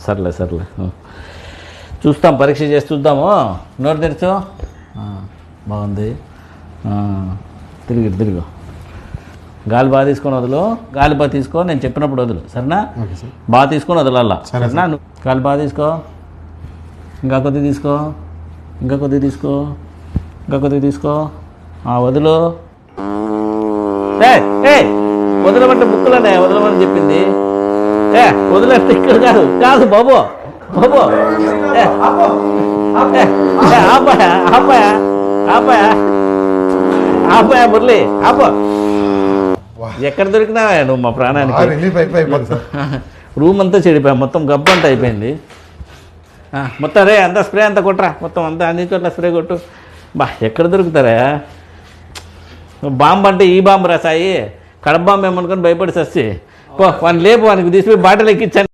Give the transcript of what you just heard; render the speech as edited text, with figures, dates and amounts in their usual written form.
సర్లే సర్లే చూస్తాం, పరీక్ష చేసి చూద్దాము. నోరు తెరుచు. బాగుంది. తిరుగు గాలి బాగా తీసుకొని వదులు. గాలి బాగా తీసుకో, నేను చెప్పినప్పుడు వదులు, సరేనా? బాగా తీసుకొని వదలల్లా, సరేనా? గాలి బాగా తీసుకో. ఇంకా కొద్దిగా తీసుకో, ఇంకా కొద్దిగా తీసుకో, ఇంకా కొద్దిగా తీసుకో. వదులు. వదలమంటే బుక్కులనే వదలమని చెప్పింది. వదిలేస్తే ఇక్కడ కాదు కాదు బాబు బాబు. ఆపాయా ఆపాయా ఆపాయా ఆపాయా మురళి ఆపో. ఎక్కడ దొరికినావా నువ్వు మా ప్రాణానికి? రూమ్ అంతా చెడిపోయా, మొత్తం గబ్బంతా అయిపోయింది మొత్తం. రే అంతా స్ప్రే అంతా కొట్టరా, మొత్తం అంతా అన్ని చోట్ల స్ప్రే కొట్టు. ఎక్కడ దొరుకుతారా బాంబు? అంటే ఈ బాంబు రా సాయి, కడప బాంబు ఏమనుకొని భయపడి సచ్చి పో. వాడిని లేపు, వానికి తీసిపోయి బాటలు ఎక్కించాను.